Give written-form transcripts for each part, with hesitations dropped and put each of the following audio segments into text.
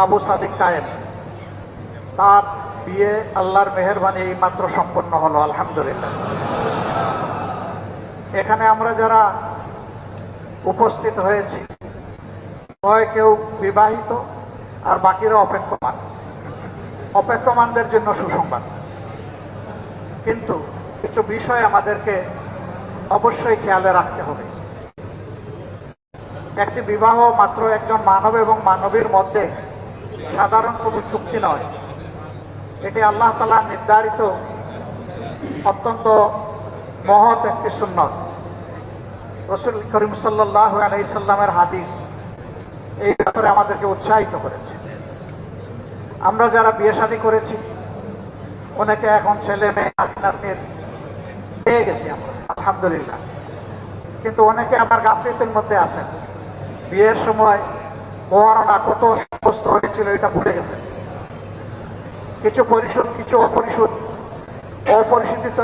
আবু সাদিক কায়েম, তার বিয়ে আল্লাহর মেহেরবানি এই মাত্র সম্পন্ন হলো, আলহামদুলিল্লাহ। এখানে আমরা যারা উপস্থিত হয়েছি, হয় কেউ বিবাহিত আর বাকিরা অপেক্ষমান। অপেক্ষমানদের জন্য সুসংবাদ, কিন্তু কিছু বিষয় আমাদেরকে অবশ্যই খেয়ালে রাখতে হবে। একটি বিবাহ মাত্র একজন মানব এবং মানবীর মধ্যে সাধারণ কোনো চুক্তি নয়, এটি আল্লাহ তাআলা নির্ধারিত অত্যন্ত মহৎ একটি সুন্নত। রাসূল করিম সাল্লাল্লাহু আলাইহি সাল্লামের হাদিস এই ব্যাপারে আমাদেরকে উৎসাহিত করেছে। আমরা যারা বিয়ে শাদী করেছি, অনেকে এখন ছেলে মেয়ে নাতির পেয়ে গেছি আমরা, আলহামদুলিল্লাহ। কিন্তু অনেকে আমার গাফিলতির মধ্যে আছেন, বিয়ের সময় মহারণা কত কষ্ট হয়েছিল এটা ভুলে গেছে। কিছু পরিশোধ, কিছু অপরিশোধিত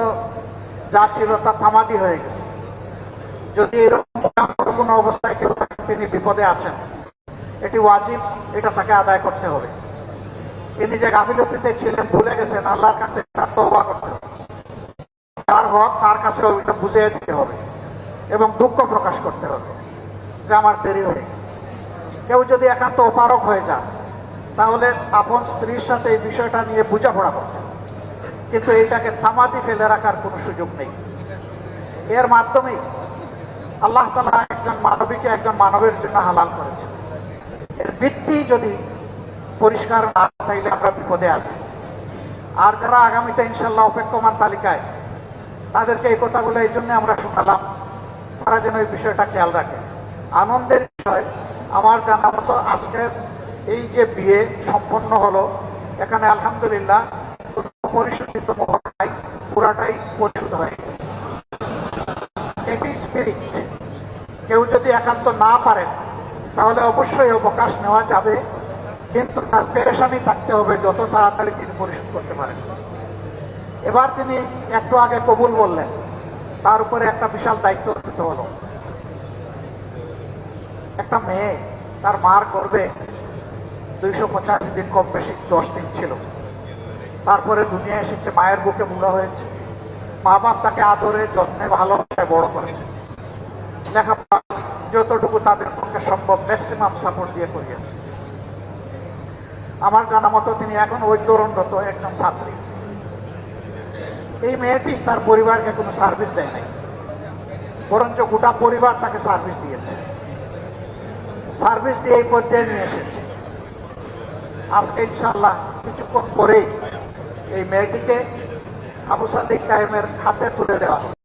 যা ছিল তা থামাদি হয়ে গেছে। যদি এরকম কোনো অবস্থায় কেউ তিনি বিপদে আছেন, এটি ওয়াজিব, এটা তাকে আদায় করতে হবে। তিনি যে গাফিলতিতে ছিলেন, ভুলে গেছেন, আল্লাহর কাছে তার তওবা করতে হবে, তার হক তার কাছে ওইটা বুঝিয়ে দিতে হবে এবং দুঃখ প্রকাশ করতে হবে যে আমার দেরি হয়ে গেছে। কেউ যদি একান্ত অপারক হয়ে যান, তাহলে আপন স্ত্রীর সাথে এই বিষয়টা নিয়ে বোঝাপড়া করতে হবে, কিন্তু এইটাকে থামাতি ফেলে রাখার কোনো সুযোগ নেই। এর মাধ্যমেই আল্লাহ তাআলা একজন মানবীকে একজন মানবের জন্য হালাল করেছেন। এর ভিত্তি যদি পরিষ্কার না থাকলে আমরা বিপদে আছি। আর যারা আগামীতে ইনশাল্লাহ অপেক্ষমান তালিকায়, তাদেরকে এই কথাগুলো এই জন্য আমরা শোনালাম, তারা যেন এই বিষয়টা খেয়াল রাখে। আনন্দের বিষয়, আমার জানা মতো আজকের এই যে বিয়ে সম্পন্ন হলো, এখানে আলহামদুলিল্লাহ পরিশোধিত মহড়াই পুরাটাই পরিশোধ হয়ে গেছে। এটি স্পিরিট। কেউ যদি একান্ত না পারেন, তাহলে অবশ্যই অবকাশ নেওয়া যাবে, কিন্তু তার পেরেশানি থাকতে হবে যত তাড়াতাড়ি তিনি পরিশোধ করতে পারেন। এবার তিনি একটু আগে কবুল বললেন, তার উপরে একটা বিশাল দায়িত্ব দিতে হলো। একটা মেয়ে তার মার গর্ভে 285 দিন, কম বেশি 10 দিন ছিল। তারপরে দুনিয়া এসেছে, মায়ের বুকে বুড়া হয়েছে, মা বাপ তাকে আদরে যত্নে ভালোবাসায় বড় করেছে, লেখাপড়া যতটুকু তাদের পক্ষে সম্ভব ম্যাক্সিমাম সাপোর্ট দিয়ে করিয়েছে। আমার জানা মতো তিনি এখন ঐক্যরণরত একজন ছাত্রী। এই মেয়েটি তার পরিবারকে কোনো সার্ভিস দেয় নাই, বরঞ্চ গোটা পরিবার তাকে সার্ভিস দিয়েছে, সার্ভিস দিয়ে এই পর্যায়ে নিয়ে এসেছে। আজকে ইনশাআল্লাহ কিছুক্ষণ পরেই এই মেয়েটিকে আবু সাদিক কায়েমের হাতে তুলে দেওয়া হবে।